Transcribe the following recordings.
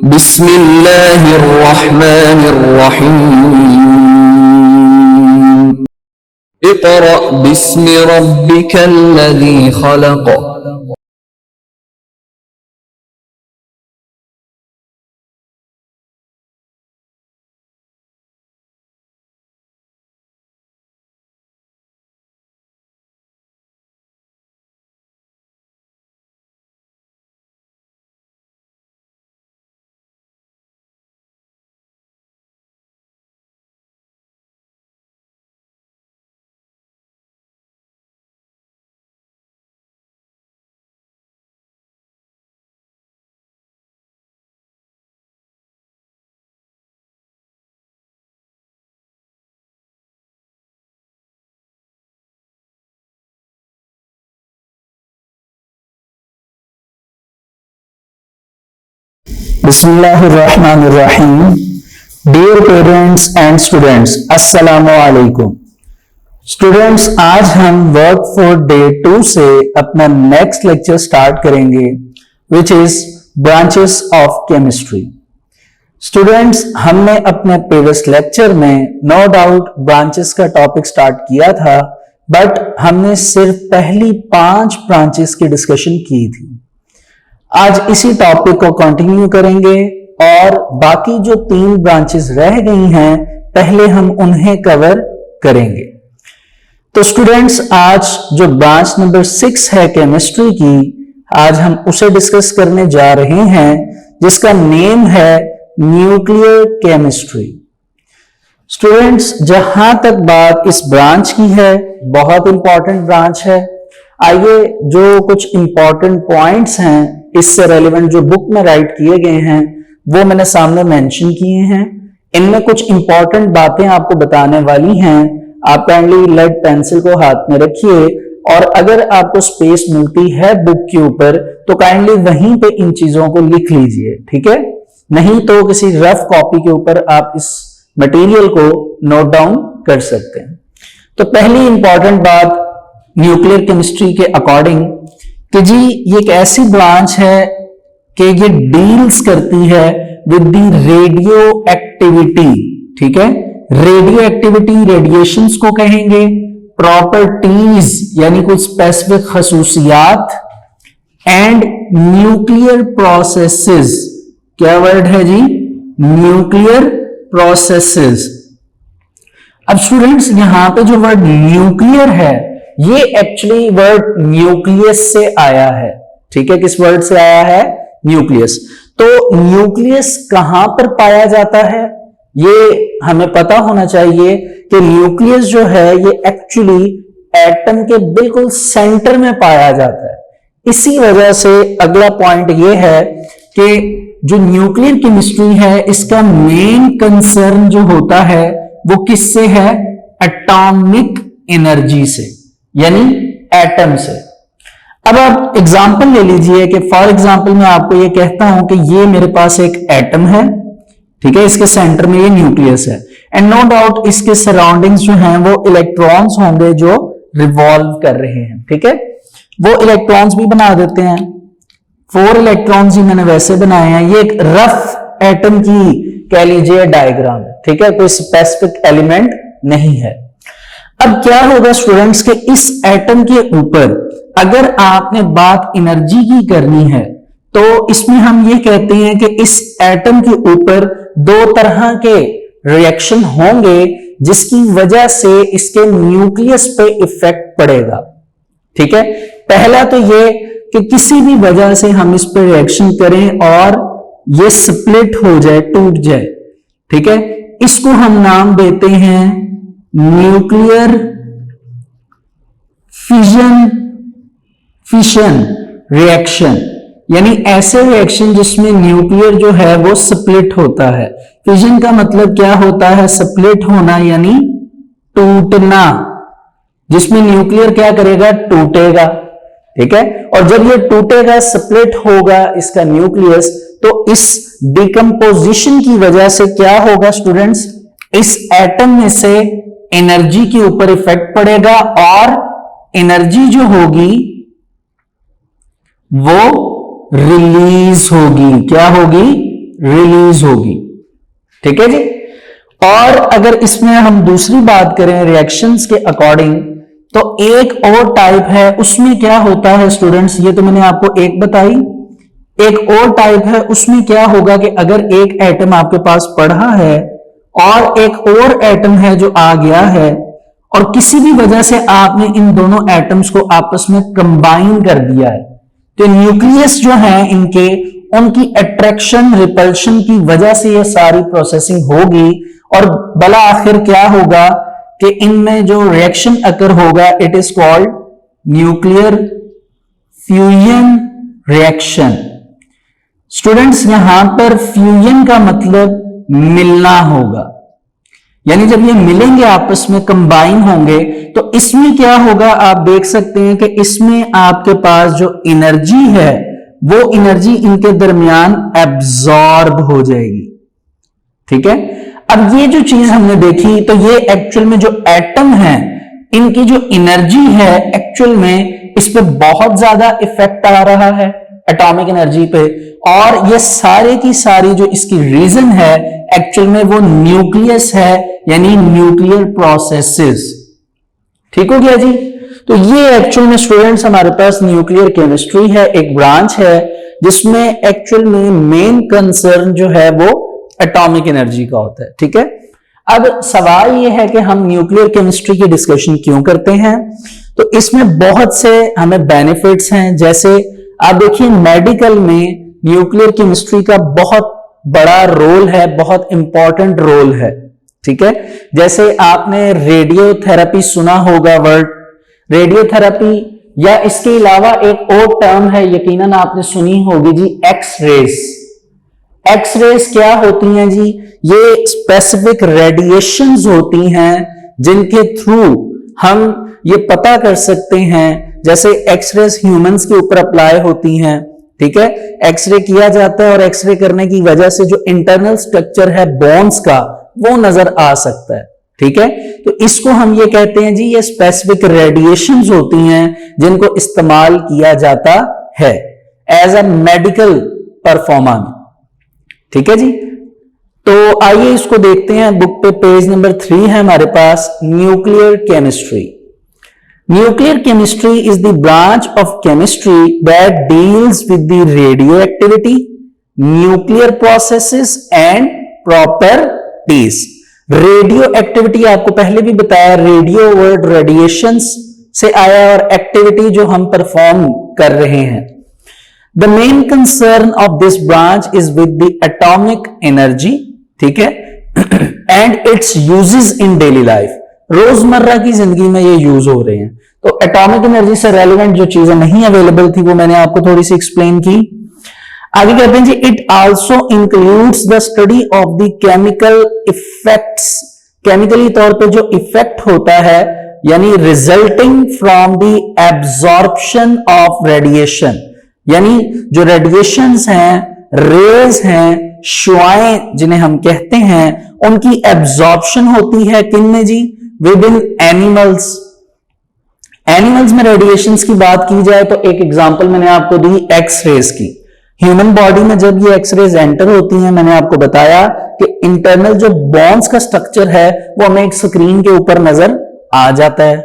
बिस्मिल्लाहिर्रहमानिर्रहीम। इक़रा बिस्मि रब्बिकल्लज़ी खलक़। बिस्मिल्लाहिर्रहमानिर्रहीम। Dear parents and students, अस्सलामु अलैकुम। स्टूडेंट्स, आज हम वर्क फॉर डे 2 से अपना नेक्स्ट लेक्चर स्टार्ट करेंगे, which is branches of chemistry. Students, हमने अपने प्रीवियस लेक्चर में नो डाउट ब्रांचेस का टॉपिक स्टार्ट किया था, बट हमने सिर्फ पहली 5 ब्रांचेस की डिस्कशन की थी। आज इसी टॉपिक को कंटिन्यू करेंगे और बाकी जो 3 ब्रांचेस रह गई हैं, पहले हम उन्हें कवर करेंगे। तो स्टूडेंट्स, आज जो ब्रांच नंबर 6 है केमिस्ट्री की, आज हम उसे डिस्कस करने जा रहे हैं, जिसका नेम है न्यूक्लियर केमिस्ट्री। स्टूडेंट्स, जहां तक बात इस ब्रांच की है, बहुत इंपॉर्टेंट ब्रांच है। आइए जो कुछ इंपॉर्टेंट पॉइंट्स हैं, इससे रेलेवेंट जो बुक में राइट किए गए हैं, वो मैंने सामने मेंशन किए हैं। इनमें कुछ इंपॉर्टेंट बातें आपको बताने वाली हैं। आप काइंडली लेड पेंसिल को हाथ में रखिए और अगर आपको स्पेस मिलती है बुक के ऊपर, तो काइंडली वहीं पे इन चीजों को लिख लीजिए, ठीक है? नहीं तो किसी रफ कॉपी के ऊपर आप इस मटेरियल को नोट डाउन कर सकते हैं। तो पहली इंपॉर्टेंट बात न्यूक्लियर केमिस्ट्री के अकॉर्डिंग कि जी ये एक ऐसी ब्रांच है कि ये डील्स करती है विद द रेडियो एक्टिविटी, ठीक है? रेडियो एक्टिविटी रेडिएशंस को कहेंगे, प्रॉपर्टीज यानी कुछ स्पेसिफिक खसूसियात, एंड न्यूक्लियर प्रोसेसेस। क्या वर्ड है जी? Nuclear processes. अब स्टूडेंट्स, यहां पे जो वर्ड न्यूक्लियर है, ये एक्चुअली वर्ड न्यूक्लियस से आया है, ठीक है? किस वर्ड से आया है? न्यूक्लियस। तो न्यूक्लियस कहां पर पाया जाता है, ये हमें पता होना चाहिए कि न्यूक्लियस जो है ये एक्चुअली एटम के बिल्कुल सेंटर में पाया जाता है। इसी वजह से अगला पॉइंट ये है कि जो न्यूक्लियर केमिस्ट्री है, इसका मेन कंसर्न जो होता है वो किससे है? एटॉमिक एनर्जी से, यानी एटम से। अब आप एग्जांपल ले लीजिए कि फॉर एग्जांपल मैं आपको ये कहता हूं कि ये मेरे पास एक एटम है, ठीक है? इसके सेंटर में ये न्यूक्लियस है, एंड नो डाउट इसके सराउंडिंग्स जो हैं वो इलेक्ट्रॉन्स होंगे जो रिवॉल्व कर रहे हैं, ठीक है? वो इलेक्ट्रॉन्स भी बना देते हैं। 4 इलेक्ट्रॉन्स ही मैंने वैसे बनाए हैं। ये एक रफ एटम की कह लीजिए डायग्राम है, ठीक है? कोई स्पेसिफिक एलिमेंट नहीं है। अब क्या होगा स्टूडेंट्स के इस एटम के ऊपर अगर आपने बात एनर्जी की करनी है, तो इसमें हम ये कहते हैं कि इस एटम के ऊपर 2 तरह के रिएक्शन होंगे, जिसकी वजह से इसके न्यूक्लियस पे इफेक्ट पड़ेगा, ठीक है? पहला तो ये कि किसी भी वजह से हम इस पे रिएक्शन करें और ये स्प्लिट हो जाए, टूट जाए, ठीक है? इसको हम नाम देते हैं न्यूक्लियर फिशन रिएक्शन, यानी ऐसे रिएक्शन जिसमें न्यूक्लियर जो है वो स्प्लिट होता है। फिजन का मतलब क्या होता है? स्प्लिट होना यानी टूटना, जिसमें न्यूक्लियर क्या करेगा? टूटेगा, ठीक है? और जब ये टूटेगा, स्प्लिट होगा इसका न्यूक्लियस, तो इस डिकम्पोजिशन की वजह से क्या होगा स्टूडेंट्स? इस एटम में से एनर्जी के ऊपर इफेक्ट पड़ेगा और एनर्जी जो होगी वो रिलीज होगी। क्या होगी? रिलीज होगी। ठीक है जी। और अगर इसमें हम दूसरी बात करें रिएक्शंस के अकॉर्डिंग, तो एक और टाइप है, उसमें क्या होता है स्टूडेंट्स, ये तो मैंने आपको एक बताई, एक और टाइप है, उसमें क्या होगा कि अगर एक एटम आपके पास पड़ा है और एक और एटम है जो आ गया है, और किसी भी वजह से आपने इन दोनों एटम्स को आपस में कंबाइन कर दिया है, तो न्यूक्लियस जो है इनके, उनकी अट्रैक्शन रिपल्शन की वजह से ये सारी प्रोसेसिंग होगी, और भला आखिर क्या होगा कि इनमें जो रिएक्शन अकर होगा, it is called nuclear fusion reaction. Students यहां पर फ्यूजन का मतलब मिलना होगा, यानी जब ये मिलेंगे आपस में कंबाइन होंगे, तो इसमें क्या होगा आप देख सकते हैं कि इसमें आपके पास जो एनर्जी है वो एनर्जी इनके दरमियान एब्जॉर्ब हो जाएगी। ठीक है। अब ये जो चीज हमने देखी, तो ये एक्चुअल में जो एटम है इनकी जो एनर्जी है एक्चुअल में इस पे बहुत ज्यादा इफेक्ट आ रहा है एटॉमिक एनर्जी पे, और ये सारे की सारी जो इसकी रीजन है एक्चुअल में वो न्यूक्लियस है, यानी न्यूक्लियर प्रोसेसेस। ठीक हो गया जी। तो ये एक्चुअल में स्टूडेंट्स हमारे पास न्यूक्लियर केमिस्ट्री है, एक ब्रांच है जिसमें एक्चुअल में मेन कंसर्न जो है वो एटॉमिक एनर्जी का होता है। ठीक है। अब सवाल ये है कि हम न्यूक्लियर केमिस्ट्री की डिस्कशन क्यों करते हैं, तो इसमें बहुत से हमें बेनिफिट्स हैं। जैसे आप देखिए मेडिकल में न्यूक्लियर केमिस्ट्री का बहुत बड़ा रोल है, बहुत इंपॉर्टेंट रोल है। ठीक है। जैसे आपने रेडियोथेरेपी सुना होगा वर्ड, रेडियोथेरेपी, या इसके अलावा एक और टर्म है यकीनन आपने सुनी होगी जी, एक्स रेज। एक्स रेज क्या होती हैं जी? ये स्पेसिफिक रेडिएशंस होती हैं जिनके थ्रू हम ये पता कर सकते हैं, जैसे एक्स रेज ह्यूमंस के ऊपर अप्लाई होती हैं। ठीक है। एक्सरे किया जाता है और एक्सरे करने की वजह से जो इंटरनल स्ट्रक्चर है बोन्स का वो नजर आ सकता है। ठीक है। तो इसको हम ये कहते हैं जी, ये स्पेसिफिक रेडिएशंस होती हैं जिनको इस्तेमाल किया जाता है एज अ मेडिकल परफॉर्मा में। ठीक है जी। तो आइए इसको देखते हैं, बुक पे पेज नंबर 3 है हमारे पास, nuclear chemistry. Nuclear chemistry is the branch of chemistry that deals with the radioactivity, nuclear processes and properties. Radioactivity आपको पहले भी बताया, रेडियो वर्ड रेडिएशंस से आया और एक्टिविटी जो हम परफॉर्म कर रहे हैं। The main concern of this branch is with the atomic energy, ठीक है, and its uses in daily life. रोजमर्रा की जिंदगी में ये यूज हो रहे हैं। तो एटॉमिक एनर्जी से रेलेवेंट जो चीजें नहीं अवेलेबल थी वो मैंने आपको थोड़ी सी एक्सप्लेन की। आगे कहते हैं जी, it also includes the study of the chemical effects. Chemically तौर पे जो इफेक्ट होता है, यानी resulting from the absorption of radiation, यानी जो रेडिएशंस हैं, रेज हैं, शुआएं जिन्हें हम कहते हैं, उनकी एब्जॉर्प्शन होती है किन में जी? Within animals. एनिमल्स में रेडिएशंस की बात की जाए तो एक एग्जांपल मैंने आपको दी एक्स रेज की। ह्यूमन बॉडी में जब ये एक्स रेज एंटर होती हैं, मैंने आपको बताया कि इंटरनल जो बोन्स का स्ट्रक्चर है वो हमें एक स्क्रीन के ऊपर नजर आ जाता है।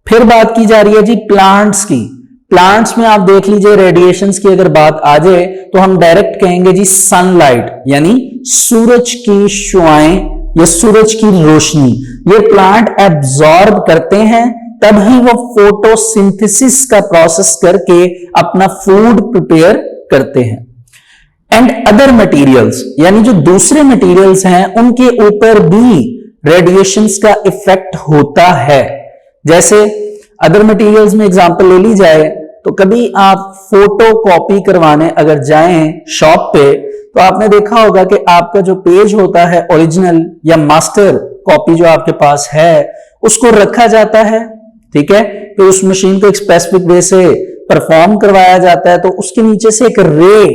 फिर बात की जा रही है जी प्लांट्स की। प्लांट्स में आप देख लीजिए रेडिएशंस की अगर बात आ जाए तो हम डायरेक्ट कहेंगे जी सनलाइट, यानी सूरज की शुआएं या सूरज की रोशनी, ये प्लांट एब्जॉर्ब करते हैं, तभी वो फोटोसिंथेसिस का प्रोसेस करके अपना फूड प्रिपेयर करते हैं। एंड अदर मटेरियल्स, यानी जो दूसरे मटेरियल्स हैं उनके ऊपर भी रेडिएशंस का इफेक्ट होता है। जैसे अदर मटेरियल्स में एग्जांपल ले ली जाए तो कभी आप फोटो कॉपी करवाने अगर जाएं शॉप पे, तो आपने देखा होगा कि आपका जो पेज होता है ओरिजिनल या मास्टर कॉपी जो आपके पास है उसको रखा जाता है। ठीक है। तो उस मशीन को एक स्पेसिफिक वे से परफॉर्म करवाया जाता है, तो उसके नीचे से एक रे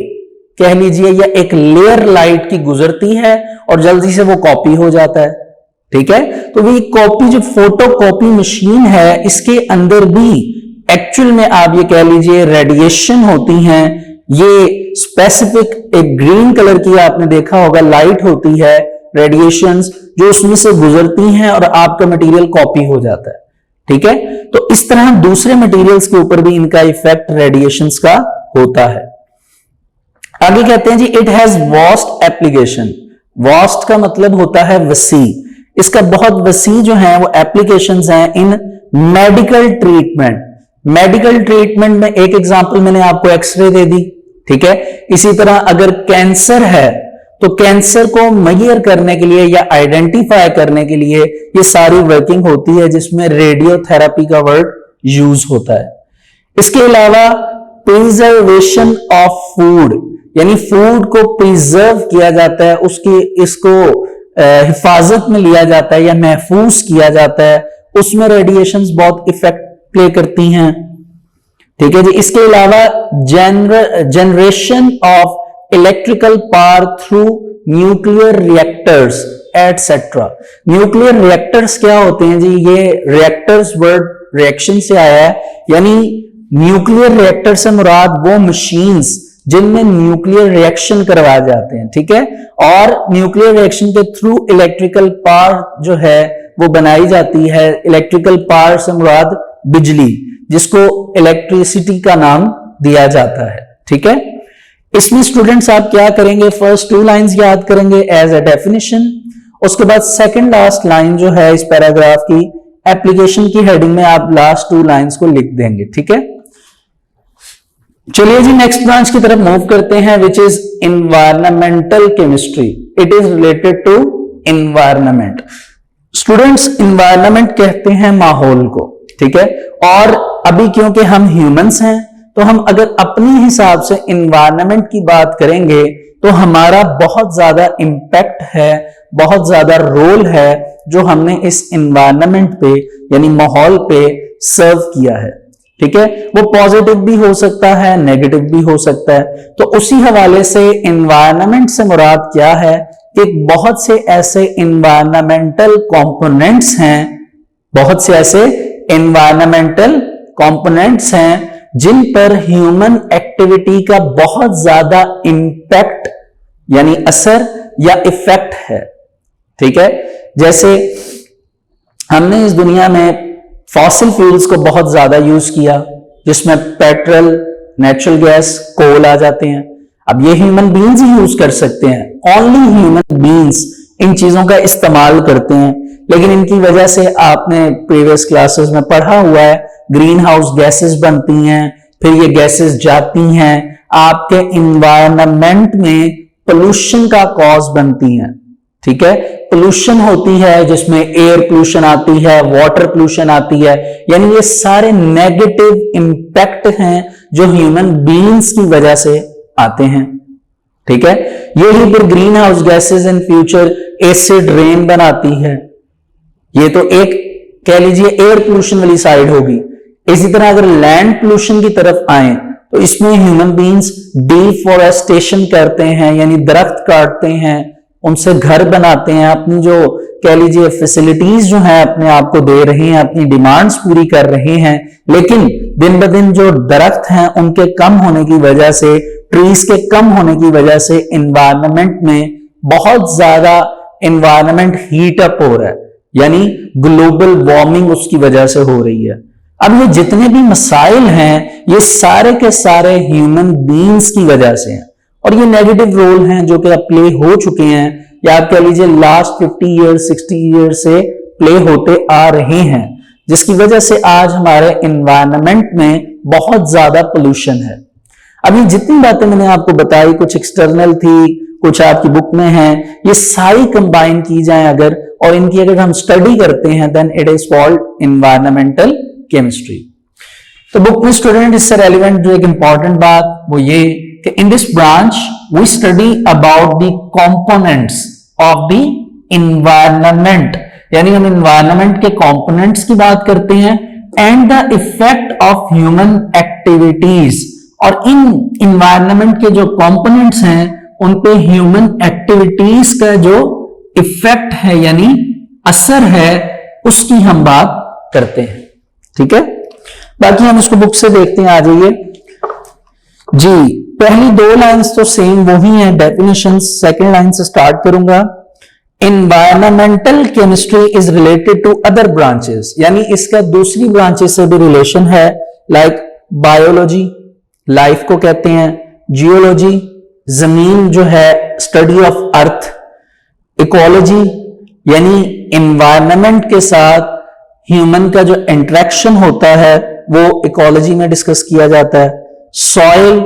कह लीजिए या एक लेयर लाइट की गुजरती है और जल्दी से वो कॉपी हो जाता है। ठीक है। तो वो कॉपी जो फोटो कॉपी मशीन है, इसके अंदर भी एक्चुअल में आप ये कह लीजिए रेडिएशन होती हैं, ये स्पेसिफिक एक ग्रीन कलर की आपने देखा होगा लाइट होती है, रेडिएशंस जो उसमें से गुजरती हैं और आपका मटेरियल कॉपी हो जाता है। ठीक है, तो इस तरह दूसरे मटेरियल्स के ऊपर भी इनका इफेक्ट रेडिएशंस का होता है। आगे कहते हैं जी it has vast application. Vast का मतलब होता है वसी। इसका बहुत वसी जो है वो एप्लीकेशंस हैं इन मेडिकल ट्रीटमेंट। मेडिकल ट्रीटमेंट में एक एग्जांपल मैंने आपको एक्सरे दे दी। ठीक है, इसी तरह अगर कैंसर है तो कैंसर को मेजर करने के लिए या आइडेंटिफाई करने के लिए ये सारी वर्किंग होती है जिसमें रेडियोथेरेपी का वर्ड यूज होता है। इसके अलावा प्रिजर्वेशन ऑफ फूड, यानी फूड को प्रिजर्व किया जाता है, इसको हिफाजत में लिया जाता है या महफूज किया जाता है, उसमें रेडिएशंस बहुत इफेक्ट प्ले करती हैं। ठीक है जी, इसके अलावा generation of electrical power through nuclear reactors etcetera. Nuclear reactors क्या होते हैं जी? ये रिएक्टर्स वर्ड रिएक्शन से आया है, यानी न्यूक्लियर रिएक्टर से मुराद वो मशीन्स जिनमें न्यूक्लियर रिएक्शन करवाए जाते हैं। ठीक है, और न्यूक्लियर रिएक्शन के थ्रू इलेक्ट्रिकल पावर जो है वो बनाई जाती है। इलेक्ट्रिकल पावर से मुराद बिजली, जिसको इलेक्ट्रिसिटी का नाम दिया जाता है। ठीक है, इसमें स्टूडेंट्स आप क्या करेंगे? फर्स्ट 2 लाइंस याद करेंगे एज अ डेफिनेशन, उसके बाद सेकंड लास्ट लाइन जो है इस पैराग्राफ की एप्लीकेशन की हेडिंग में आप लास्ट 2 लाइंस को लिख देंगे। ठीक है, चलिए जी नेक्स्ट ब्रांच की तरफ मूव करते हैं which is environmental chemistry. It is related to environment. Students environment कहते हैं माहौल को। ठीक है, और अभी क्योंकि हम ह्यूमंस हैं तो हम अगर अपने हिसाब से एनवायरमेंट की बात करेंगे तो हमारा बहुत ज्यादा इंपैक्ट है, बहुत ज्यादा रोल है जो हमने इस एनवायरमेंट पे यानी माहौल पे सर्व किया है। ठीक है, वो पॉजिटिव भी हो सकता है, नेगेटिव भी हो सकता है। तो उसी हवाले से एनवायरमेंट से मुराद क्या है कि बहुत से ऐसे एनवायरमेंटल कंपोनेंट्स हैं, बहुत से ऐसे एनवायरमेंटल कंपोनेंट्स हैं जिन पर ह्यूमन एक्टिविटी का बहुत ज्यादा इंपैक्ट यानी असर या इफेक्ट है। ठीक है, जैसे हमने इस दुनिया में फॉसिल फ्यूल्स को बहुत ज्यादा यूज किया, जिसमें पेट्रोल, नेचुरल गैस, कोल आ जाते हैं। अब ये ह्यूमन बीइंग्स ही यूज कर सकते हैं, ओनली ह्यूमन बीइंग्स इन चीजों का इस्तेमाल करते हैं। लेकिन इनकी वजह से आपने प्रीवियस क्लासेस में पढ़ा हुआ है ग्रीन हाउस गैसेस बनती हैं, फिर ये गैसेस जाती हैं आपके इन्वायरमेंट में, पोल्यूशन का कॉज बनती हैं। ठीक है, पोल्यूशन होती है जिसमें एयर पोल्यूशन आती है, वाटर पोल्यूशन आती है, यानी ये सारे नेगेटिव इंपैक्ट हैं जो ह्यूमन बीइंग्स की वजह से आते हैं। ठीक है, यही फिर green house gases in future acid rain बनाती है। ये तो एक कह लीजिए एयर पोल्यूशन वाली साइड होगी। इसी तरह अगर लैंड पोल्यूशन की तरफ आए तो इसमें ह्यूमन बीइंग्स डिफॉरेस्टेशन करते हैं, यानी दरख्त काटते हैं, उनसे घर बनाते हैं, अपनी जो कह लीजिए फैसिलिटीज जो है अपने आप को दे रहे हैं, अपनी डिमांड्स पूरी कर रहे हैं। लेकिन दिन ब दिन जो दरख्त हैं उनके कम होने की वजह से, ट्रीज के कम होने की वजह से एनवायरनमेंट में बहुत ज्यादा एनवायरनमेंट हीट अप हो रहा है, यानी ग्लोबल वार्मिंग उसकी वजह से हो रही है। अब ये जितने भी मसाइल हैं ये सारे के सारे ह्यूमन बीइंग्स की वजह से हैं, और ये नेगेटिव रोल हैं जो कि अब प्ले हो चुके हैं, या आप कह लीजिए लास्ट 50 ईयर्स 60 ईयर्स से प्ले होते आ रहे हैं, जिसकी वजह से आज हमारे एनवायरनमेंट में बहुत ज्यादा पोल्यूशन है। अभी जितनी बातें मैंने आपको बताई, कुछ एक्सटर्नल थी, कुछ आपकी बुक में है, ये सारी कंबाइन की जाए अगर, और इनकी अगर हम स्टडी करते हैं then it is called environmental chemistry. तो बुक में स्टूडेंट इससे रेलिवेंट जो एक इंपॉर्टेंट बात वो ये कि in this branch we study about the components of the environment, यानी हम एनवायरनमेंट के कंपोनेंट्स की बात करते हैं, and the effect of human activities, और इन एनवायरनमेंट के जो कंपोनेंट्स हैं उन पे ह्यूमन एक्टिविटीज का जो इफेक्ट है यानी असर है उसकी हम बात करते हैं। ठीक है, बाकी हम इसको बुक से देखते हैं। आ जाइए जी, पहली दो लाइंस तो सेम वही है डेफिनेशन, सेकंड लाइन से स्टार्ट करूंगा। Environmental chemistry is related to other branches, यानी इसका दूसरी ब्रांचेस से भी रिलेशन है, लाइक बायोलॉजी, लाइफ को कहते हैं, जियोलॉजी, जमीन जो है, स्टडी ऑफ अर्थ, इकोलॉजी यानी एनवायरनमेंट के साथ ह्यूमन का जो इंटरेक्शन होता है वो इकोलॉजी में डिस्कस किया जाता है, सॉइल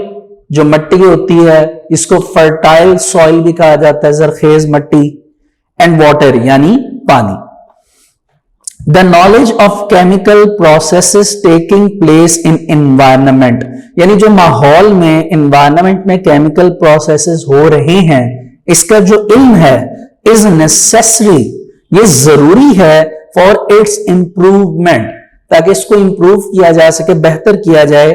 जो मिट्टी होती है इसको फर्टाइल सॉइल भी कहा जाता है, जरखेज मिट्टी, एंड वाटर यानी पानी। The knowledge of chemical processes taking place in environment, यानी जो माहौल में एनवायरनमेंट में केमिकल प्रोसेसेस हो रहे हैं इसका जो इल्म है, इज नेसेसरी, ये जरूरी है फॉर इट्स इंप्रूवमेंट, ताकि इसको इंप्रूव किया जा सके, बेहतर किया जाए,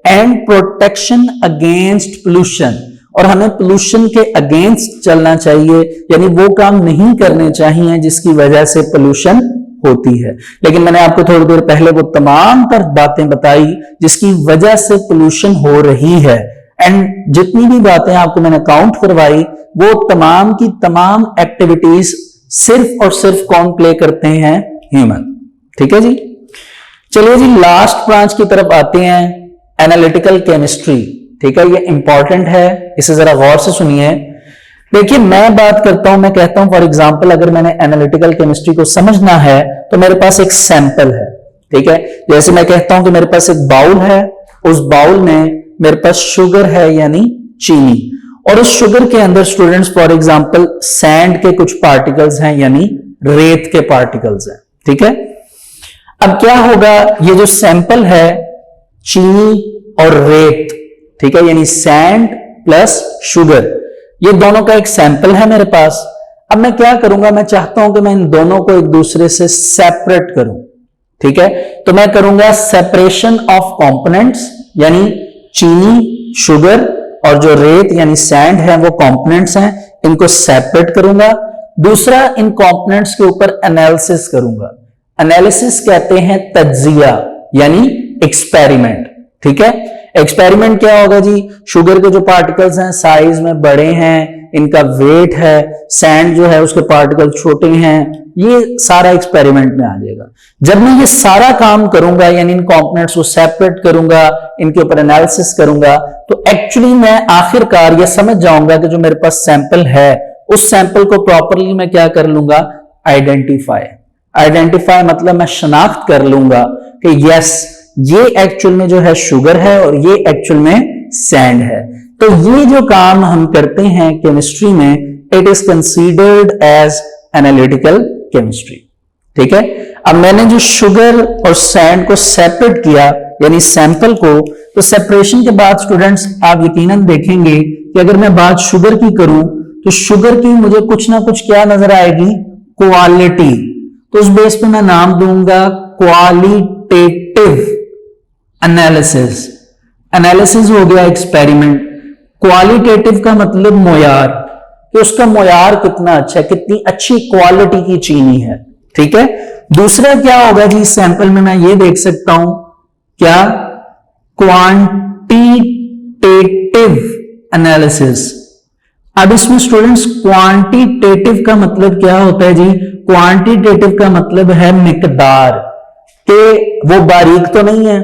एंड प्रोटेक्शन अगेंस्ट पोल्यूशन, और हमें पोल्यूशन के अगेंस्ट चलना चाहिए, यानी वो काम नहीं करने चाहिए जिसकी वजह से पोल्यूशन होती है। लेकिन मैंने आपको थोड़ी देर पहले वो तमाम तर बातें बताई जिसकी वजह से पोल्यूशन हो रही है, एंड जितनी भी बातें आपको मैंने काउंट करवाई वो तमाम की तमाम एक्टिविटीज सिर्फ और सिर्फ कौन प्ले करते हैं? ह्यूमन। ठीक है जी, चलिए जी लास्ट ब्रांच की तरफ आते हैं, एनालिटिकल केमिस्ट्री। ठीक है, ये इंपॉर्टेंट है, इसे जरा गौर से सुनिए। देखिए मैं बात करता हूं, मैं कहता हूं फॉर एग्जांपल अगर मैंने एनालिटिकल केमिस्ट्री को समझना है तो मेरे पास एक सैंपल है। ठीक है, जैसे मैं कहता हूं कि मेरे पास एक बाउल है, उस बाउल में मेरे पास शुगर है यानी चीनी, और उस शुगर के अंदर स्टूडेंट्स फॉर एग्जांपल सैंड के कुछ पार्टिकल्स हैं यानी रेत के पार्टिकल्स हैं। ठीक है, अब क्या होगा, ये जो सैंपल है चीनी और रेत, ठीक है, यानी सैंड प्लस शुगर, ये दोनों का एक सैंपल है मेरे पास। अब मैं क्या करूंगा, मैं चाहता हूं कि मैं इन दोनों को एक दूसरे से सेपरेट करूं। ठीक है, तो मैं करूंगा सेपरेशन ऑफ कंपोनेंट्स, यानी चीनी, शुगर और जो रेत यानी सैंड है वो कंपोनेंट्स हैं, इनको सेपरेट करूंगा। दूसरा, इन कंपोनेंट्स के ऊपर एनालिसिस करूंगा। एनालिसिस कहते हैं तज्जिया यानी एक्सपेरिमेंट। ठीक है, एक्सपेरिमेंट क्या होगा जी, शुगर के जो पार्टिकल्स हैं साइज में बड़े हैं, इनका वेट है, सैंड जो है उसके पार्टिकल छोटे हैं, ये सारा एक्सपेरिमेंट में आ जाएगा। जब मैं ये सारा काम करूंगा यानी इन कंपोनेंट्स को सेपरेट करूंगा, इनके ऊपर एनालिसिस करूंगा, तो एक्चुअली मैं आखिरकार ये समझ जाऊंगा कि जो मेरे पास सैंपल है उस सैंपल को प्रॉपरली मैं क्या कर लूंगा, आइडेंटिफाई। आइडेंटिफाई मतलब मैं शनाख्त कर लूंगा कि यस ये एक्चुअल में जो है शुगर है और ये एक्चुअल में सैंड है। तो ये जो काम हम करते हैं केमिस्ट्री में, it is considered as analytical chemistry. ठीक है, अब मैंने जो शुगर और सैंड को सेपरेट किया यानी सैंपल को, तो सेपरेशन के बाद स्टूडेंट्स आप यकीनन देखेंगे कि अगर मैं बात शुगर की करूं तो शुगर की मुझे कुछ ना कुछ क्या नजर आएगी, क्वालिटी। तो उस बेस पे मैं नाम दूंगा क्वालिटेटिव एनालिसिस। एनालिसिस हो गया एक्सपेरिमेंट, क्वालिटेटिव का मतलब मोयार, कि उसका मोयार कितना अच्छा है, कितनी अच्छी क्वालिटी की चीनी है। ठीक है, दूसरा क्या होगा जी, सैंपल में मैं ये देख सकता हूं क्या, क्वांटिटेटिव एनालिसिस। अब इसमें स्टूडेंट्स क्वांटिटेटिव का मतलब क्या होता है जी, क्वांटिटेटिव का मतलब है मिकदार, के वो बारीक तो नहीं है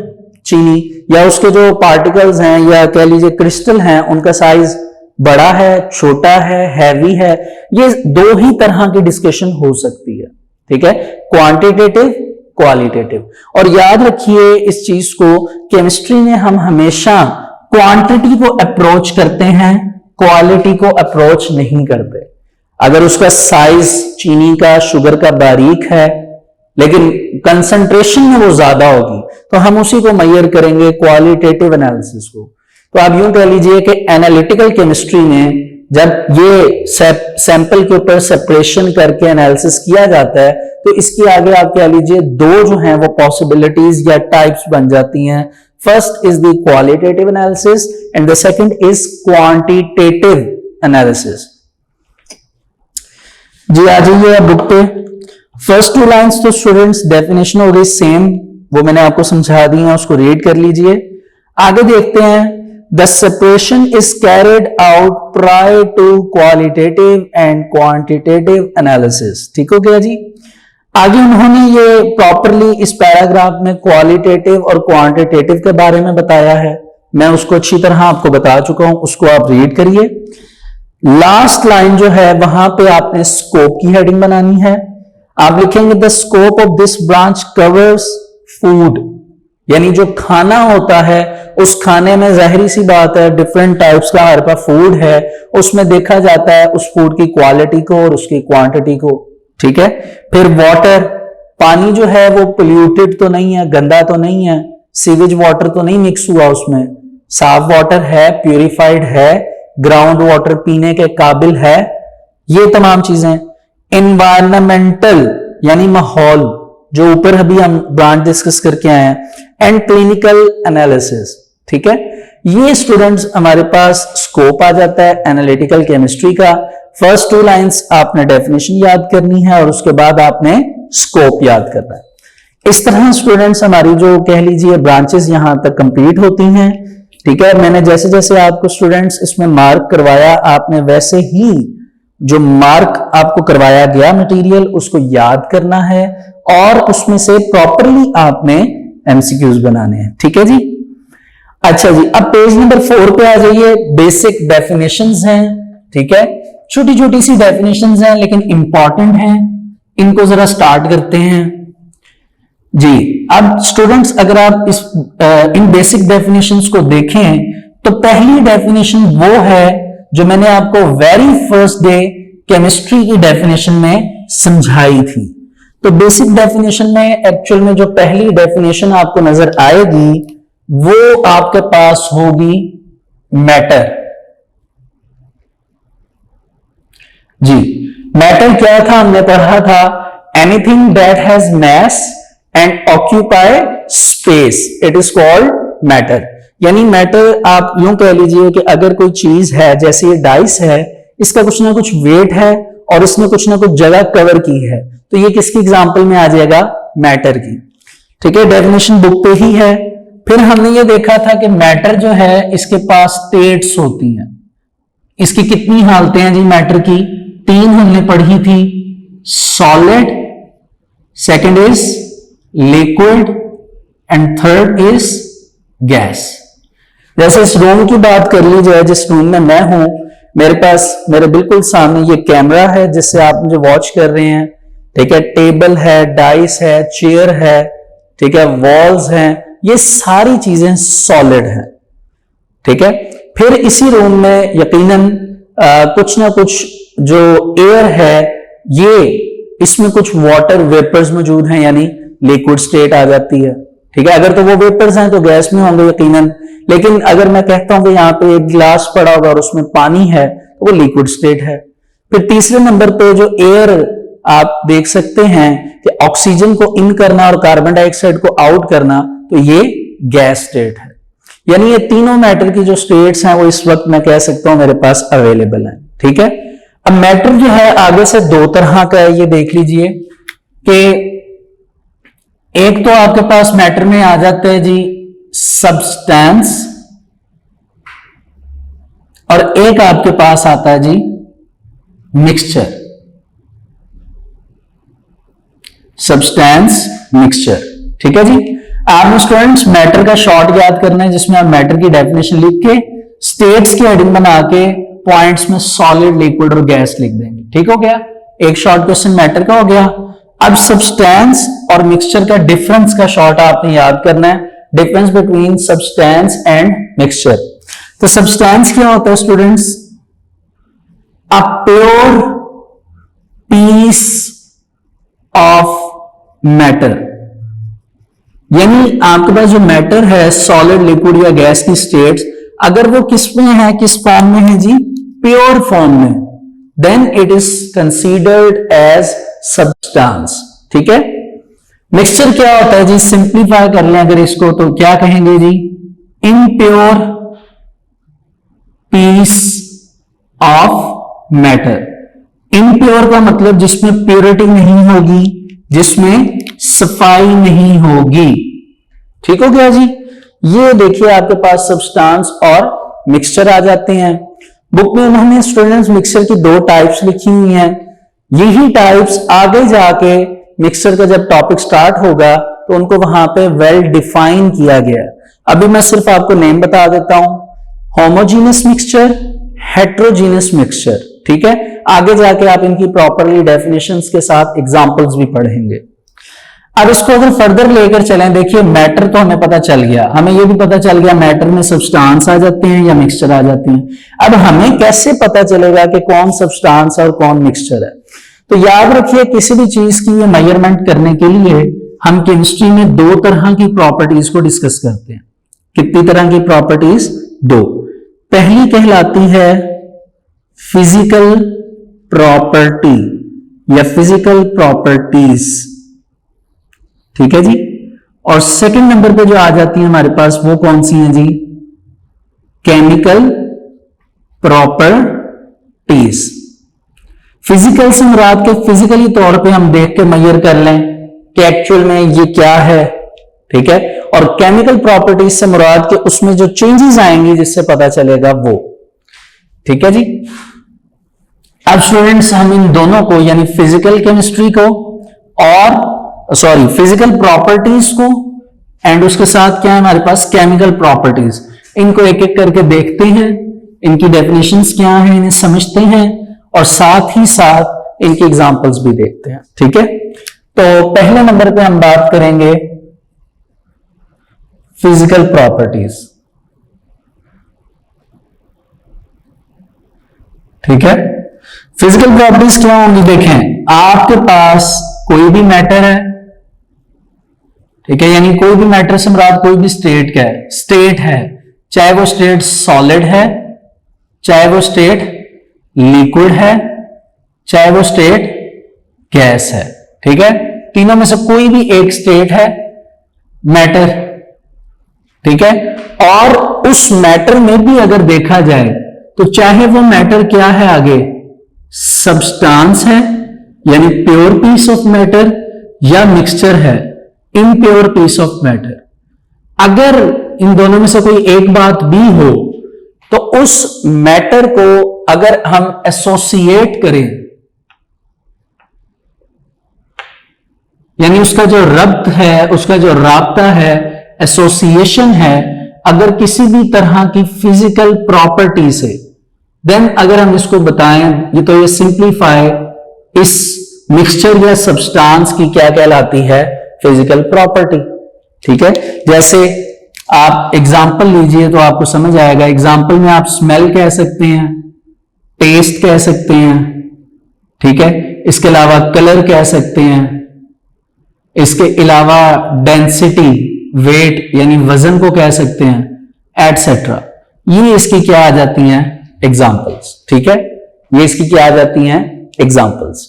चीनी, या उसके जो पार्टिकल्स हैं या कह लीजिए क्रिस्टल हैं उनका साइज बड़ा है, छोटा है, हैवी है, ये दो ही तरह की डिस्कशन हो सकती है। ठीक है, क्वांटिटेटिव, क्वालिटेटिव। और याद रखिए इस चीज को, केमिस्ट्री में हम हमेशा क्वांटिटी को अप्रोच करते हैं, क्वालिटी को अप्रोच नहीं करते। अगर उसका साइज चीनी का, शुगर का बारीक है लेकिन कंसंट्रेशन में वो ज्यादा होगी तो हम उसी को मेजर करेंगे, क्वालिटेटिव एनालिसिस को। तो आप यूं कह लीजिए कि एनालिटिकल केमिस्ट्री में जब ये सैंपल के ऊपर सेपरेशन करके एनालिसिस किया जाता है तो इसके आगे आप कह लीजिए दो जो हैं वो पॉसिबिलिटीज या टाइप्स बन जाती हैं। First is the qualitative analysis and the second is quantitative analysis. जी आ जाइए बुक पे। फर्स्ट टू लाइंस तो स्टूडेंट्स डेफिनेशन हो गई सेम, वो मैंने आपको समझा दी है, उसको रीड कर लीजिए। आगे देखते हैं, the separation is carried out prior to qualitative and quantitative analysis. ठीक हो गया जी। आगे उन्होंने ये प्रॉपरली इस पैराग्राफ में क्वालिटेटिव और क्वांटिटेटिव के बारे में बताया है। मैं उसको अच्छी तरह आपको बता चुका हूं, उसको आप रीड करिए। लास्ट लाइन जो है वहां पे आपने स्कोप की हेडिंग बनानी है। आप लिखेंगे the scope of this branch covers food, यानी जो खाना होता है उस खाने में जाहिर सी बात है डिफरेंट टाइप्स का हमारे पास फूड है, उसमें देखा जाता है उस फूड की क्वालिटी को और उसकी क्वांटिटी को। ठीक है। फिर वाटर, पानी जो है वो पोल्यूटेड तो नहीं है, गंदा तो नहीं है, सीवेज वाटर तो नहीं मिक्स हुआ उसमें, साफ वाटर है, प्यूरिफाइड है, ग्राउंड वाटर पीने के काबिल है, ये तमाम चीजें। एनवायरमेंटल यानी माहौल, जो ऊपर अभी हम ब्रांच डिस्कस करके आए हैं, एंड क्लिनिकल एनालिसिस। ठीक है। ये स्टूडेंट्स हमारे पास स्कोप आ जाता है एनालिटिकल केमिस्ट्री का। फर्स्ट 2 लाइंस आपने डेफिनेशन याद करनी है और उसके बाद आपने स्कोप याद करना है। इस तरह स्टूडेंट्स हमारी जो कह लीजिए ब्रांचेस यहां तक कंप्लीट होती हैं। ठीक है। मैंने जैसे जैसे आपको स्टूडेंट्स इसमें मार्क करवाया, आपने वैसे ही जो मार्क आपको करवाया गया मटेरियल उसको याद करना है और उसमें से प्रॉपरली आपने एमसीक्यूज बनाने हैं। ठीक है जी। अच्छा जी, अब पेज नंबर 4 पे आ जाइए। बेसिक डेफिनेशंस हैं। ठीक है। छोटी छोटी सी डेफिनेशंस हैं लेकिन इंपॉर्टेंट हैं, इनको जरा स्टार्ट करते हैं जी। अब स्टूडेंट्स अगर आप इन बेसिक डेफिनेशंस को देखें तो पहली डेफिनेशन वो है जो मैंने आपको वेरी फर्स्ट डे केमिस्ट्री की डेफिनेशन में समझाई थी। तो बेसिक डेफिनेशन में एक्चुअल में जो पहली डेफिनेशन आपको नजर आएगी वो आपके पास होगी मैटर जी। मैटर क्या था हमने पढ़ा था, anything that has mass and occupy space it is called matter. यानी मैटर आप यूं कह लीजिए कि अगर कोई चीज है, जैसे ये डाइस है, इसका कुछ ना कुछ वेट है और इसने कुछ ना कुछ जगह कवर की है, तो ये किसकी एग्जांपल में आ जाएगा, मैटर की। ठीक है। डेफिनेशन बुक पे ही है। फिर हमने ये देखा था कि मैटर जो है इसके पास स्टेट्स होती हैं। इसकी कितनी हालतें हैं जी मैटर की, 3 हमने पढ़ी थी। Solid, second is liquid and third is gas. जैसे इस रूम की बात कर ली जाए, जिस रूम में मैं हूं, मेरे पास मेरे बिल्कुल सामने ये कैमरा है जिससे आप मुझे वॉच कर रहे हैं। ठीक है। टेबल है, डाइस है, चेयर है, ठीक है, वॉल्स हैं, ये सारी चीजें सॉलिड हैं। ठीक है। फिर इसी रूम में यकीनन कुछ ना कुछ जो एयर है, ये इसमें कुछ वाटर वेपर्स मौजूद हैं, यानी लिक्विड स्टेट आ जाती है। ठीक है। अगर तो वो वेपर्स हैं तो गैस में होंगे यकीनन, लेकिन अगर मैं कहता हूं कि यहां पे एक गिलास पड़ा होगा और उसमें पानी है तो वो लिक्विड स्टेट है। फिर तीसरे नंबर पे जो एयर आप देख सकते हैं कि ऑक्सीजन को इन करना और कार्बन डाइऑक्साइड को आउट करना, तो ये गैस स्टेट है। यानी ये तीनों मैटर की जो स्टेट्स हैं वो इस वक्त मैं कह सकता हूं मेरे पास अवेलेबल है। ठीक है। अब मैटर जो है आगे से 2 तरह का है, ये देख लीजिए कि एक तो आपके पास मैटर में आ जाता है जी सब्सटेंस, और एक आपके पास आता है जी मिक्सचर। Substance, mixture. ठीक है जी। आपने स्टूडेंट्स मैटर का शॉर्ट याद करना है, जिसमें आप मैटर की डेफिनेशन लिख के स्टेट्स की हेडिंग बना के पॉइंट्स में सॉलिड, लिक्विड और गैस लिख देंगे। ठीक हो गया। एक शॉर्ट क्वेश्चन मैटर का हो गया। अब सब्सटेंस और मिक्सचर का डिफरेंस का शॉर्ट आपने याद करना है, difference between substance and mixture. तो सब्सटेंस क्या होता है students, a pure piece of matter. यानी आपके पास जो मैटर है, सॉलिड, लिक्विड या गैस की स्टेट्स, अगर वो किस में है, किस फॉर्म में है जी, प्योर फॉर्म में, then it is considered as substance. ठीक है। मिक्सचर क्या होता है जी, सिंप्लीफाई कर लें अगर इसको तो क्या कहेंगे जी, impure piece of matter. Impure का मतलब जिसमें प्योरिटी नहीं होगी, जिसमें सफाई नहीं होगी। ठीक हो गया जी। ये देखिए आपके पास सब्सटेंस और मिक्सचर आ जाते हैं। बुक में उन्होंने स्टूडेंट्स मिक्सचर की दो टाइप्स लिखी हुई हैं। यही टाइप्स आगे जाके मिक्सचर का जब टॉपिक स्टार्ट होगा तो उनको वहां पे वेल डिफाइन किया गया है। अभी मैं सिर्फ आपको नेम बता देता हूं, होमोजीनियस मिक्सचर, हेट्रोजीनियस मिक्सचर, ठीक है। आगे जाके आप इनकी प्रॉपरली डेफिनेशंस के साथ एग्जांपल्स भी पढ़ेंगे। अब इसको अगर फर्दर लेकर चलें, देखिए मैटर तो हमें पता चल गया, हमें यह भी पता चल गया मैटर में सब्सटेंस आ जाते हैं या मिक्सचर आ जाते हैं। अब हमें कैसे पता चलेगा कि कौन सब्सटेंस और कौन मिक्सचर है? तो याद रखिए किसी भी चीज की ये मेजरमेंट करने के लिए हम केमिस्ट्री में दो तरह की प्रॉपर्टीज को डिस्कस करते हैं। कितनी तरह की प्रॉपर्टीज? दो। पहली कहलाती है फिजिकल प्रॉपर्टी या फिजिकल प्रॉपर्टीज, ठीक है जी। और सेकंड नंबर पे जो आ जाती है हमारे पास वो कौन सी है जी? Chemical properties. फिजिकल से मुराद के फिजिकली तौर पे हम देख के मेजर कर लें कि एक्चुअल में ये क्या है, ठीक है। और केमिकल प्रॉपर्टीज से मुराद के उसमें जो चेंजेस आएंगी जिससे पता चलेगा वो, ठीक है जी। अब स्टूडेंट्स हम इन दोनों को यानी फिजिकल केमिस्ट्री को और फिजिकल प्रॉपर्टीज को एंड उसके साथ क्या है हमारे पास केमिकल प्रॉपर्टीज, इनको एक एक करके देखते हैं, इनकी डेफिनेशंस क्या है इन्हें समझते हैं और साथ ही साथ इनकी एग्जांपल्स भी देखते हैं, ठीक है। तो पहले नंबर पे हम बात करेंगे फिजिकल प्रॉपर्टीज, ठीक है। फिजिकल प्रॉपर्टीज क्या होंगी? देखें आपके पास कोई भी मैटर है, ठीक है, यानी कोई भी मैटर से मुराद कोई भी स्टेट का है, स्टेट है, चाहे वो स्टेट सॉलिड है, चाहे वो स्टेट लिक्विड है, चाहे वो स्टेट गैस है, ठीक है। तीनों में से कोई भी एक स्टेट है मैटर, ठीक है। और उस मैटर में भी अगर देखा जाए तो चाहे वो मैटर क्या है आगे, सब्सटेंस है यानी प्योर पीस ऑफ मैटर या मिक्सचर है इम्प्योर पीस ऑफ मैटर, अगर इन दोनों में से कोई एक बात भी हो तो उस मैटर को अगर हम एसोसिएट करें यानी उसका जो रब्त है, उसका जो राब्ता है, एसोसिएशन है, अगर किसी भी तरह की फिजिकल प्रॉपर्टी से, देन अगर हम इसको बताएं ये तो ये सिंप्लीफाई इस मिक्सचर या सब्सटेंस की क्या कहलाती है? फिजिकल प्रॉपर्टी, ठीक है। जैसे आप एग्जाम्पल लीजिए तो आपको समझ आएगा। एग्जाम्पल में आप स्मेल कह सकते हैं, टेस्ट कह सकते हैं, ठीक है। इसके अलावा कलर कह सकते हैं, इसके अलावा डेंसिटी, वेट यानी वजन को कह सकते हैं, एटसेट्रा। ये इसकी क्या आ जाती हैं? एग्जाम्पल्स, ठीक है। ये इसकी क्या आ जाती हैं? एग्जाम्पल्स।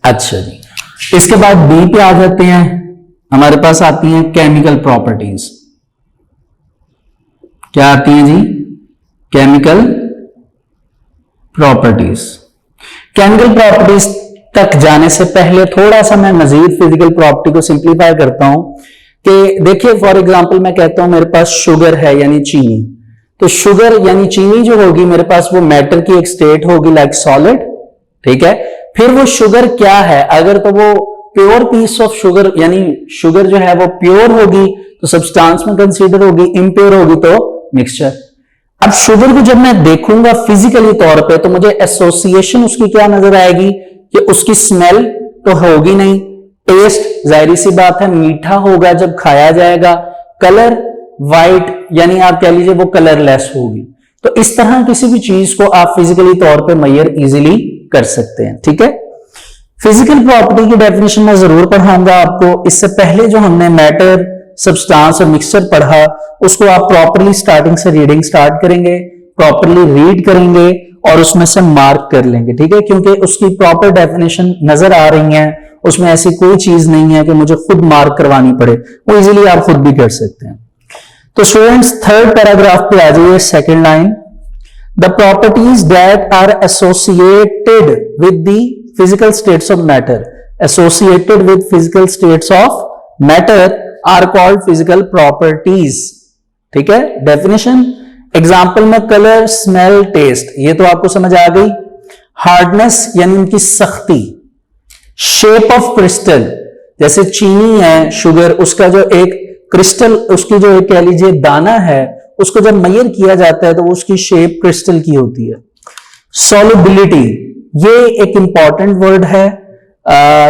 अच्छा जी, इसके बाद बी पे आ जाते हैं, हमारे पास आती हैं केमिकल प्रॉपर्टीज। क्या आती हैं जी? Chemical properties. केमिकल प्रॉपर्टीज तक जाने से पहले थोड़ा सा मैं मजीद फिजिकल प्रॉपर्टी को सिंप्लीफाई करता हूं कि देखिए फॉर एग्जांपल मैं कहता हूं मेरे पास शुगर है यानी चीनी, तो शुगर यानी चीनी जो होगी मेरे पास वो मैटर की एक स्टेट होगी लाइक सॉलिड, ठीक है। फिर वो शुगर क्या है? अगर तो वो प्योर पीस ऑफ शुगर यानी शुगर जो है वो प्योर होगी तो सब्सटेंस में कंसीडर होगी, इम्प्योर होगी तो मिक्सचर। अब शुगर को जब मैं देखूंगा फिजिकली तौर पे तो मुझे एसोसिएशन उसकी क्या नजर आएगी कि उसकी स्मेल तो होगी नहीं, टेस्ट जाहिर सी बात है मीठा होगा जब खाया जाएगा, कलर वाइट यानी आप कह लीजिए वो कलरलेस होगी। तो इस तरह किसी भी चीज को आप फिजिकली तौर पे मेजर इजीली कर सकते हैं, ठीक है। फिजिकल प्रॉपर्टी की डेफिनेशन मैं जरूर पढ़ाऊंगा आपको। इससे पहले जो हमने मैटर, सब्सटेंस और मिक्सचर पढ़ा उसको आप प्रॉपरली स्टार्टिंग से रीडिंग स्टार्ट करेंगे, प्रॉपरली रीड करेंगे और उसमें से मार्क कर लेंगे, ठीक है। क्योंकि उसकी प्रॉपर डेफिनेशन नजर आ रही है, उसमें ऐसी कोई चीज नहीं है कि मुझे खुद मार्क करवानी पड़े, वो इजीली आप खुद भी कर सकते हैं। तो स्टूडेंट्स थर्ड पैराग्राफ पे आ जाइए, second line. The properties that are associated with the physical states of matter, associated with physical states of matter are called physical properties. ठीक है, डेफिनेशन एग्जाम्पल में कलर, स्मेल, टेस्ट, ये तो आपको समझ आ गई। हार्डनेस यानी उनकी सख्ती, शेप ऑफ क्रिस्टल, जैसे चीनी है, शुगर, उसका जो एक क्रिस्टल, उसकी जो एक कह लीजिए दाना है, उसको जब मेजर किया जाता है तो उसकी शेप क्रिस्टल की होती है। सॉल्युबिलिटी, ये एक इंपॉर्टेंट वर्ड है।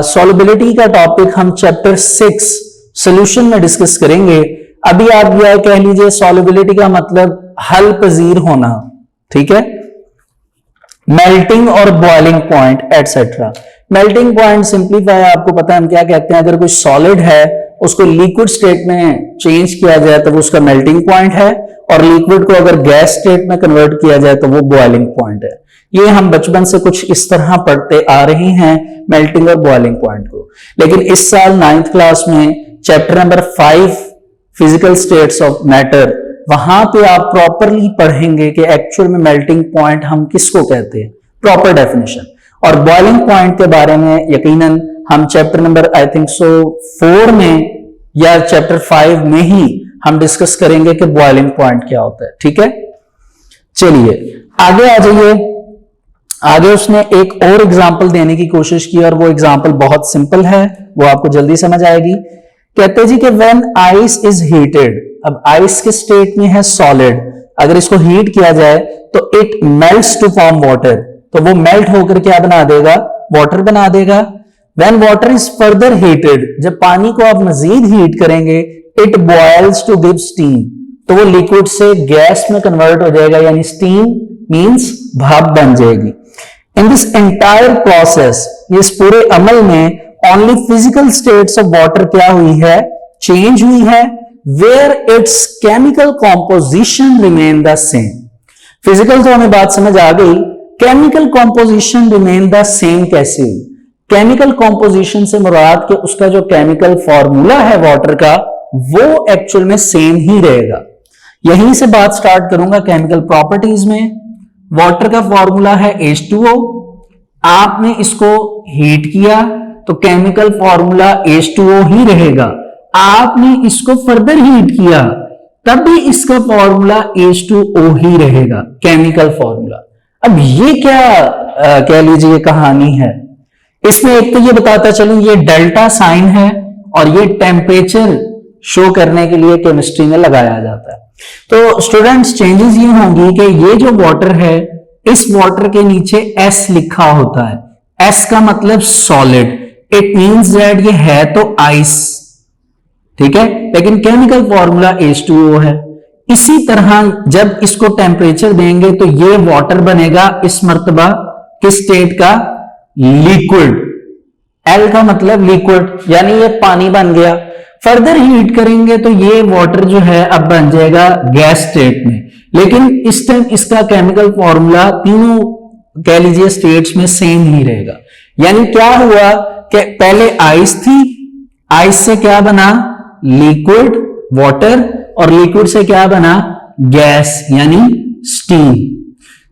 सॉल्युबिलिटी का टॉपिक हम चैप्टर 6 सॉल्यूशन में डिस्कस करेंगे। अभी आप यह कह लीजिए सॉल्युबिलिटी का मतलब हल पजीर होना। ठीक है, मेल्टिंग और boiling point etcetera. Melting point simplify आपको पता है हम क्या कहते हैं, अगर कोई सॉलिड है उसको लिक्विड स्टेट में चेंज किया जाए तो वो उसका मेल्टिंग पॉइंट है, और लिक्विड को अगर गैस स्टेट में कन्वर्ट किया जाए तो वो बॉइलिंग पॉइंट है। ये हम बचपन से कुछ इस तरह पढ़ते आ रहे हैं मेल्टिंग और बॉइलिंग पॉइंट को। लेकिन इस साल 9th क्लास में chapter number 5 physical states of matter, वहां पे आप प्रॉपरली पढ़ेंगे कि एक्चुअल में मेल्टिंग पॉइंट हम किसको कहते हैं, प्रॉपर डेफिनेशन। और बॉइलिंग पॉइंट के बारे में यकीनन हम chapter number I think so 4 में या चैप्टर 5 में ही हम डिस्कस करेंगे कि बॉइलिंग पॉइंट क्या होता है। ठीक है, चलिए आगे आ जाइए। आगे उसने एक और एग्जाम्पल देने की कोशिश की और वो एग्जाम्पल बहुत सिंपल है, वो आपको जल्दी समझ आएगी। कहते जी कि व्हेन आइस इज हीटेड, अब आइस के स्टेट में है सॉलिड, अगर इसको हीट किया जाए तो it melts to form water, तो वो मेल्ट होकर क्या बना देगा, वाटर बना देगा। When water is further heated, जब पानी को आप मजीद हीट करेंगे, it boils to give steam, तो वो लिक्विड से गैस में कन्वर्ट हो जाएगा, यानी स्टीम मींस भाप बन जाएगी। इन दिस एंटायर प्रोसेस, इस पूरे अमल में only physical states of water क्या हुई है, चेंज हुई है, where its chemical composition remain the same. Physical तो हमें बात समझ आ गई, chemical composition remain the same कैसे हुई? केमिकल कॉम्पोजिशन से मुराद कि उसका जो केमिकल फॉर्मूला है वाटर का, वो एक्चुअल में सेम ही रहेगा। यहीं से बात स्टार्ट करूंगा केमिकल प्रॉपर्टीज में। वाटर का फॉर्मूला है H2O, आपने इसको हीट किया तो केमिकल फॉर्मूला H2O ही रहेगा, आपने इसको फर्दर हीट किया तब भी इसका फॉर्मूला H2O ही रहेगा, केमिकल फॉर्मूला। अब ये क्या कह लीजिए कहानी है, इसमें एक तो ये बताता चलूं ये डेल्टा साइन है और ये टेम्परेचर शो करने के लिए केमिस्ट्री में लगाया जाता है। तो स्टूडेंट्स चेंजेस ये होंगी कि ये जो वाटर है, इस वाटर के नीचे S लिखा होता है। S का मतलब सॉलिड, इट मींस दैट ये है तो आइस, ठीक है, लेकिन केमिकल फॉर्मूला H2O है। इसी तरह जब इसको टेम्परेचर देंगे तो ये वाटर बनेगा इस मर्तबा किस स्टेट का, लिक्विड। L का मतलब लिक्विड, यानी ये पानी बन गया। फर्दर हीट करेंगे तो ये वाटर जो है अब बन जाएगा गैस स्टेट में, लेकिन इस टाइम इसका केमिकल फॉर्मूला तीनों कह लीजिए स्टेट्स में सेम ही रहेगा। यानी क्या हुआ कि पहले आइस थी, आइस से क्या बना, लिक्विड वाटर, और लिक्विड से क्या बना, गैस यानी स्टीम।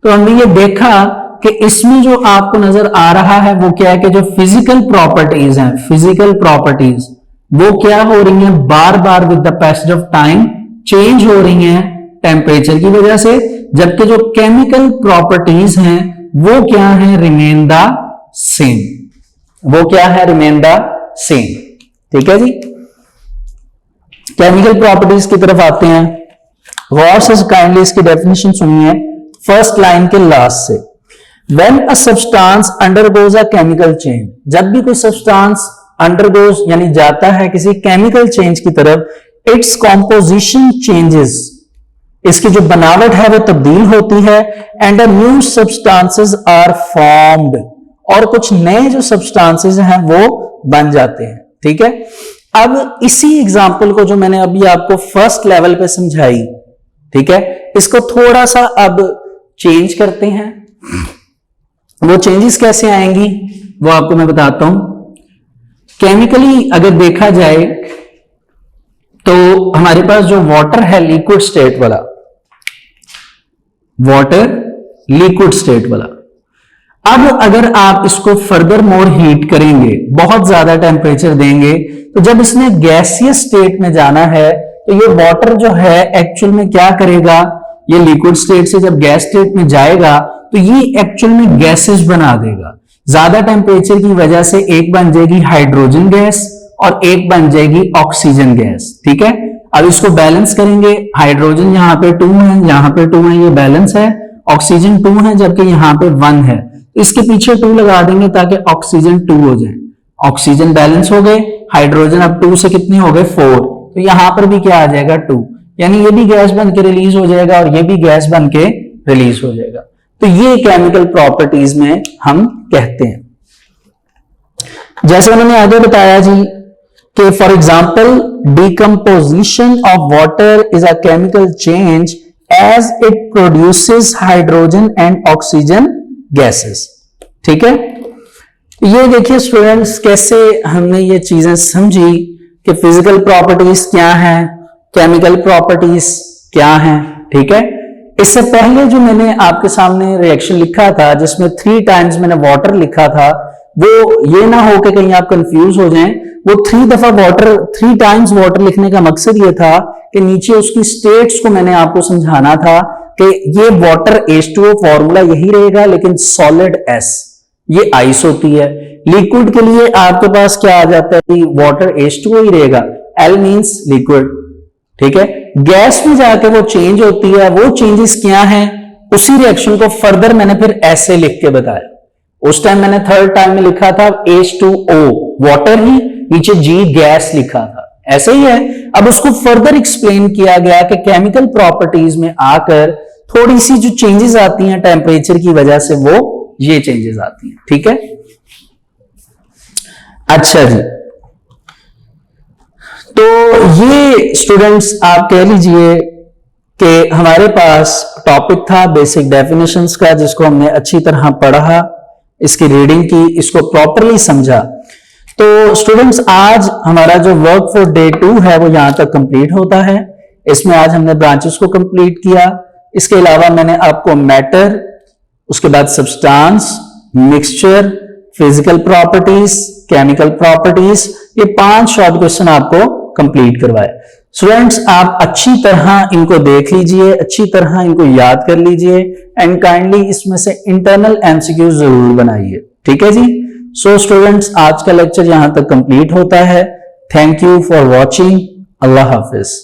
तो हमने ये देखा कि इसमें जो आपको नजर आ रहा है वो क्या है कि जो फिजिकल प्रॉपर्टीज हैं, फिजिकल प्रॉपर्टीज वो क्या हो रही हैं, बार बार with the passage of time change हो रही हैं टेम्परेचर की वजह से, जबकि जो केमिकल प्रॉपर्टीज हैं वो क्या है, रिमेन द सेम, वो क्या है, रिमेन द सेम। ठीक है जी, केमिकल प्रॉपर्टीज की तरफ आते हैं। गौर से काइंडली इसकी डेफिनेशन सुनिए फर्स्ट लाइन के लास्ट से। When a substance undergoes a chemical change, जब भी कोई सब्सटेंस अंडरगोज यानी जाता है किसी केमिकल चेंज की तरफ, इट्स कॉम्पोजिशन चेंजेस, इसकी जो बनावट है वो तब्दील होती है, and a new substances are formed, और कुछ नए जो सब्सटेंसेस हैं वो बन जाते हैं। ठीक है, अब इसी एग्जाम्पल को जो मैंने अभी आपको फर्स्ट लेवल पे समझाई, ठीक है, इसको थोड़ा सा अब चेंज करते हैं। वो चेंजेस कैसे आएंगी वो आपको मैं बताता हूं। केमिकली अगर देखा जाए तो हमारे पास जो वाटर है लिक्विड स्टेट वाला, वाटर लिक्विड स्टेट वाला, अब अगर आप इसको फर्दर मोर हीट करेंगे, बहुत ज्यादा टेम्परेचर देंगे, तो जब इसने गैसियस स्टेट में जाना है तो ये वाटर जो है एक्चुअल में क्या करेगा, ये लिक्विड स्टेट से जब गैस स्टेट में जाएगा तो ये एक्चुअल में गैसेस बना देगा। ज्यादा टेम्परेचर की वजह से एक बन जाएगी हाइड्रोजन गैस और एक बन जाएगी ऑक्सीजन गैस। ठीक है, अब इसको बैलेंस करेंगे, हाइड्रोजन यहाँ पे 2 है, यहाँ पे 2 है, ये बैलेंस है, ऑक्सीजन 2 है जबकि यहाँ पे 1 है, इसके पीछे 2 लगा देंगे ताकि ऑक्सीजन 2 हो जाए। ऑक्सीजन बैलेंस हो गए, हाइड्रोजन अब 2 से कितने हो गए 4, तो यहां पर भी क्या आ जाएगा 2, यानी ये भी गैस बन के रिलीज हो जाएगा और ये भी गैस बन के रिलीज हो जाएगा। तो ये केमिकल प्रॉपर्टीज में हम कहते हैं। जैसे उन्होंने आगे बताया जी कि for example decomposition of water is a chemical change as it produces hydrogen and oxygen gases. ठीक है, ये देखिए स्टूडेंट्स कैसे हमने ये चीजें समझी कि फिजिकल प्रॉपर्टीज क्या हैं, केमिकल प्रॉपर्टीज क्या हैं। ठीक है, इससे पहले जो मैंने आपके सामने रिएक्शन लिखा था जिसमें 3 टाइम्स मैंने वाटर लिखा था, वो ये ना हो कि कहीं आप कंफ्यूज हो जाएं, वो 3 दफा वाटर, 3 टाइम्स वाटर लिखने का मकसद ये था कि नीचे उसकी स्टेट्स को मैंने आपको समझाना था कि ये वाटर H2O फॉर्मूला यही रहेगा, लेकिन सॉलिड S ये आइस होती है। लिक्विड के लिए आपके पास क्या आ जाता है, वाटर H2O ही रहेगा, L मींस लिक्विड। ठीक है, गैस में जाके वो चेंज होती है, वो चेंजेस क्या हैं, उसी रिएक्शन को फर्दर मैंने फिर ऐसे लिख के बताया। उस टाइम मैंने 3rd टाइम में लिखा था H2O वाटर ही, नीचे G गैस लिखा था, ऐसे ही है। अब उसको फर्दर एक्सप्लेन किया गया कि केमिकल प्रॉपर्टीज में आकर थोड़ी सी जो चेंजेस आती हैं टेम्परेचर की वजह से, वो ये चेंजेस आती हैं। ठीक है, अच्छा जी, तो ये स्टूडेंट्स आप कह लीजिए कि हमारे पास टॉपिक था बेसिक डेफिनेशंस का, जिसको हमने अच्छी तरह पढ़ा, इसकी रीडिंग की, इसको प्रॉपरली समझा। तो स्टूडेंट्स आज हमारा जो वर्क फॉर डे 2 है वो यहां तक कंप्लीट होता है। इसमें आज हमने ब्रांचेस को कंप्लीट किया। इसके अलावा मैंने आपको मैटर, उसके बाद substance, mixture, physical properties, chemical properties, ये 5 शॉर्ट क्वेश्चन आपको कंप्लीट करवाए। स्टूडेंट्स आप अच्छी तरह इनको देख लीजिए, अच्छी तरह इनको याद कर लीजिए एंड काइंडली इसमें से इंटरनल एमसीक्यू जरूर बनाइए। ठीक है जी, सो स्टूडेंट्स आज का लेक्चर यहां तक कंप्लीट होता है। Thank you for watching. Allah Hafiz.